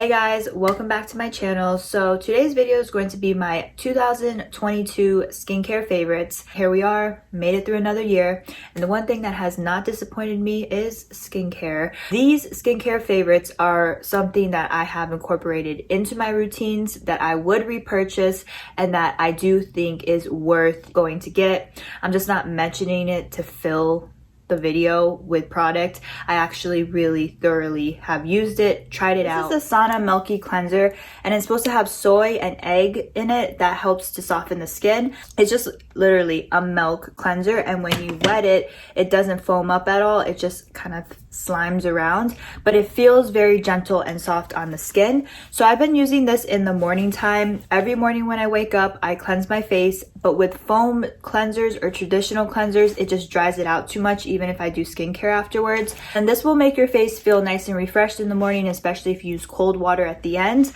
Hey guys, welcome back to my channel. So today's video is going to be my 2022 skincare favorites. Here we are, made it through another year, and the one thing that has not disappointed me is skincare. These skincare favorites are something that I have incorporated into my routines that I would repurchase and that I do think is worth going to get. I'm just not mentioning it to fill the video with product. I actually really thoroughly have used it, tried it out. This is the Mocchi cleanser, and it's supposed to have soy and egg in it that helps to soften the skin. It's just literally a milk cleanser, and when you wet it, it doesn't foam up at all. It just kind of slimes around, but it feels very gentle and soft on the skin. So I've been using this in the morning time. Every morning when I wake up, I cleanse my face, but with foam cleansers or traditional cleansers, it just dries it out too much, even if I do skincare afterwards. And this will make your face feel nice and refreshed in the morning, especially if you use cold water at the end,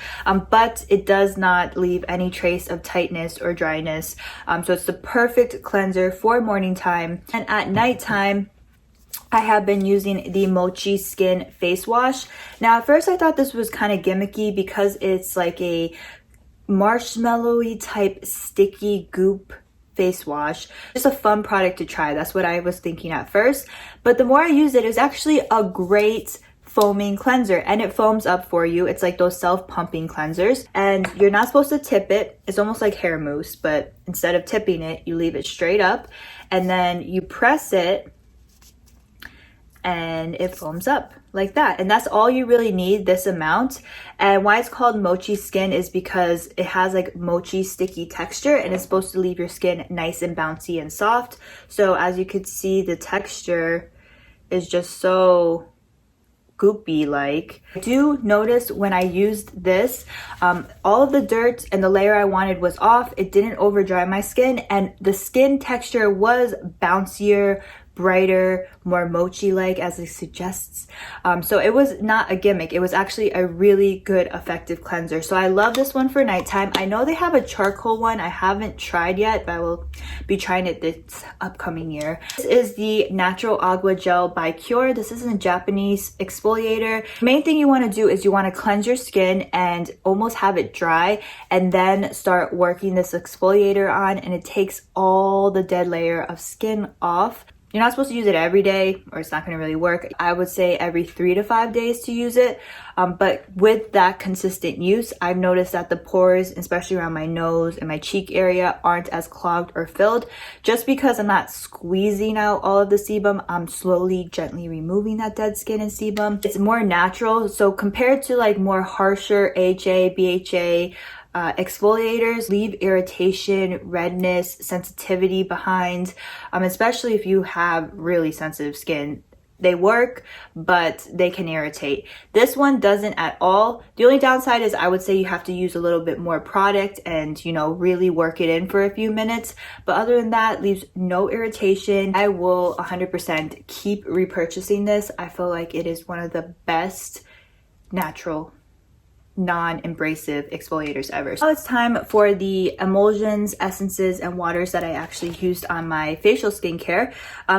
but it does not leave any trace of tightness or dryness. So it's the perfect cleanser for morning time. And at nighttime, I have been using the Mocchi Skin Face Wash. Now, at first I thought this was kind of gimmicky because it's like a marshmallowy type sticky goop face wash. Just a fun product to try. That's what I was thinking at first. But the more I use it, it's actually a great foaming cleanser, and it foams up for you. It's like those self-pumping cleansers, and you're not supposed to tip it. It's almost like hair mousse, but instead of tipping it, you leave it straight up, and then you press it and it foams up like that. And that's all you really need, this amount. And why it's called Mocchi Skin is because it has like mochi sticky texture, and it's supposed to leave your skin nice and bouncy and soft. So as you could see, the texture is just so goopy like. I do notice when I used this, all of the dirt and the layer I wanted was off. It didn't over dry my skin, and the skin texture was bouncier, brighter, more mochi-like as it suggests. So it was not a gimmick. It was actually a really good, effective cleanser. So I love this one for nighttime. I know they have a charcoal one. I haven't tried yet, but I will be trying it this upcoming year. This is the Natural Agua Gel by Biore. This is a Japanese exfoliator. The main thing you want to do is you want to cleanse your skin and almost have it dry, and then start working this exfoliator on, and it takes all the dead layer of skin off. You're not supposed to use it every day, or it's not going to really work. I would say every 3 to 5 days to use it. But with that consistent use, I've noticed that the pores, especially around my nose and my cheek area, aren't as clogged or filled. Just because I'm not squeezing out all of the sebum, I'm slowly, gently removing that dead skin and sebum. It's more natural. So compared to like more harsher AHA, BHA, exfoliators leave irritation, redness, sensitivity behind, especially if you have really sensitive skin. They work, but they can irritate. This one doesn't at all. The only downside is I would say you have to use a little bit more product and, you know, really work it in for a few minutes. But other than that, leaves no irritation. I will 100% keep repurchasing this. I feel like it is one of the best natural non-abrasive exfoliators ever. Now it's time for the emulsions, essences, and waters that I actually used on my facial skincare.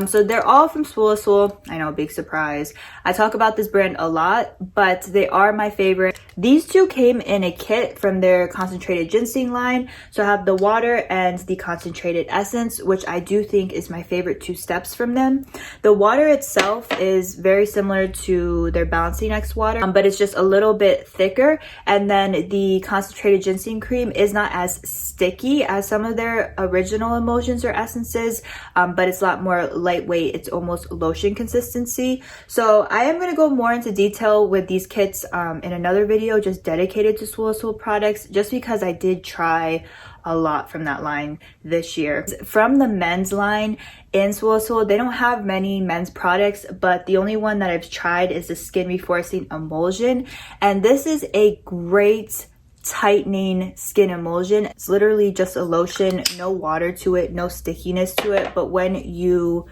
So they're all from Swole. I know, big surprise. I talk about this brand a lot, but they are my favorite. These two came in a kit from their concentrated ginseng line. So I have the water and the concentrated essence, which I do think is my favorite 2 steps from them. The water itself is very similar to their Balancing X water, but it's just a little bit thicker. And then the concentrated ginseng cream is not as sticky as some of their original emulsions or essences, but it's a lot more lightweight. It's almost lotion consistency. So I am going to go more into detail with these kits in another video just dedicated to Swole products, just because I did try a lot from that line this year. From the men's line in Swole, they don't have many men's products, but the only one that I've tried is the Skin Reforcing Emulsion, and this is a great tightening skin emulsion. It's literally just a lotion, no water to it, no stickiness to it, but when you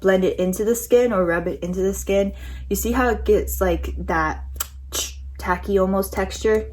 blend it into the skin or rub it into the skin, you see how it gets like that tacky almost texture?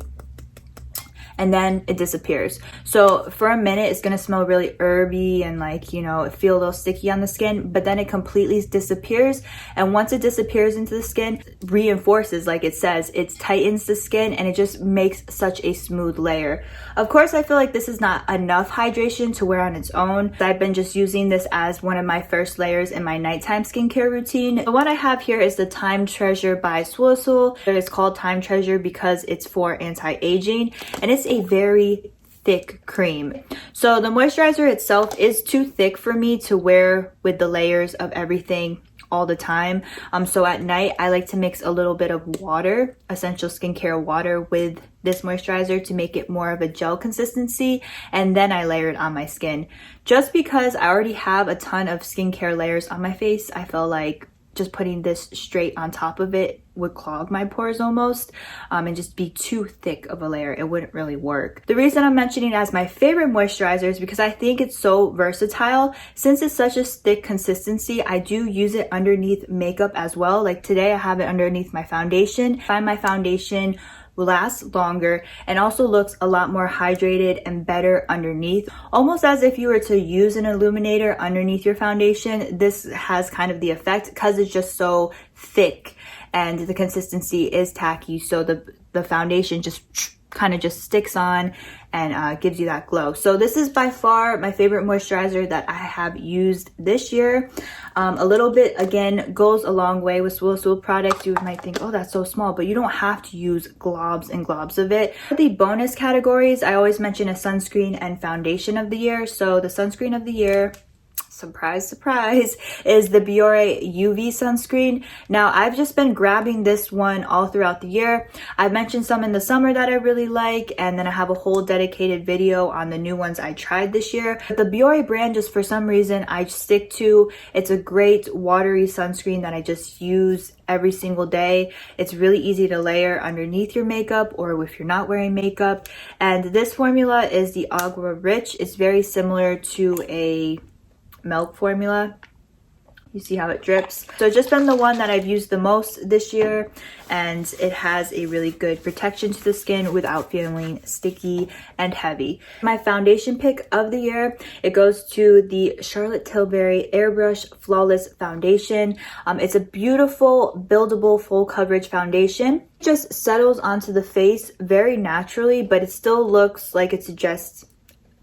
and then it disappears. So for a minute, it's gonna smell really herby and like, you know, feel a little sticky on the skin, but then it completely disappears. And once it disappears into the skin, reinforces, like it says, it tightens the skin and it just makes such a smooth layer. Of course, I feel like this is not enough hydration to wear on its own. I've been just using this as one of my first layers in my nighttime skincare routine. The one I have here is the Time Treasure by Sul. It's called Time Treasure because it's for anti-aging, and it's a very thick cream. So the moisturizer itself is too thick for me to wear with the layers of everything all the time. So at night, I like to mix a little bit of water, essential skincare water, with this moisturizer to make it more of a gel consistency, and then I layer it on my skin. Just because I already have a ton of skincare layers on my face, I felt like just putting this straight on top of it would clog my pores almost, and just be too thick of a layer. It wouldn't really work. The reason I'm mentioning it as my favorite moisturizer is because I think it's so versatile. Since it's such a thick consistency, I do use it underneath makeup as well. Like today, I have it underneath my foundation. I find my foundation lasts longer and also looks a lot more hydrated and better underneath, almost as if you were to use an illuminator underneath your foundation. This has kind of the effect because it's just so thick and the consistency is tacky, so the foundation just kind of just sticks on and gives you that glow. So this is by far my favorite moisturizer that I have used this year. A little bit, again, goes a long way with Sul products. You might think, oh, that's so small, but you don't have to use globs and globs of it. For the bonus categories, I always mention a sunscreen and foundation of the year. So the sunscreen of the year, surprise, surprise, is the Biore UV sunscreen. Now, I've just been grabbing this one all throughout the year. I've mentioned some in the summer that I really like, and then I have a whole dedicated video on the new ones I tried this year. But the Biore brand, just for some reason, I stick to. It's a great watery sunscreen that I just use every single day. It's really easy to layer underneath your makeup or if you're not wearing makeup. And this formula is the Aqua Rich. It's very similar to a milk formula. You see how it drips. So it's just been the one that I've used the most this year, and it has a really good protection to the skin without feeling sticky and heavy. My foundation pick of the year, it goes to the Charlotte Tilbury Airbrush Flawless Foundation. It's a beautiful, buildable, full coverage foundation. It just settles onto the face very naturally, but it still looks like it suggests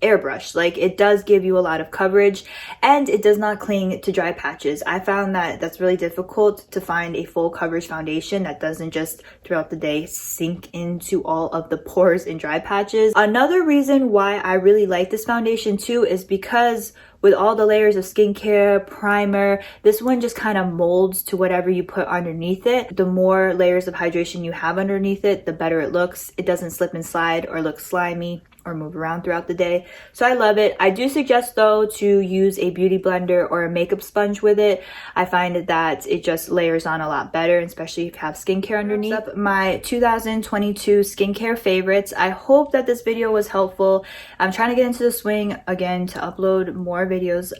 airbrush. Like, it does give you a lot of coverage and it does not cling to dry patches. I found that that's really difficult to find a full coverage foundation that doesn't just throughout the day sink into all of the pores and dry patches. Another reason why I really like this foundation too is because with all the layers of skincare, primer, this one just kind of molds to whatever you put underneath it. The more layers of hydration you have underneath it, the better it looks. It doesn't slip and slide or look slimy or move around throughout the day. So I love it. I do suggest though to use a beauty blender or a makeup sponge with it. I find that it just layers on a lot better, especially if you have skincare underneath. Up my 2022 skincare favorites. I hope that this video was helpful. I'm trying to get into the swing again to upload more videos,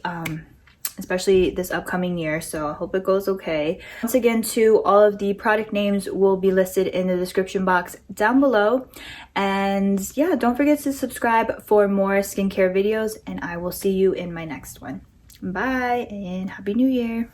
especially this upcoming year, so I hope it goes okay. Once again, too, all of the product names will be listed in the description box down below. And yeah, don't forget to subscribe for more skincare videos, and I will see you in my next one. Bye, and Happy New Year!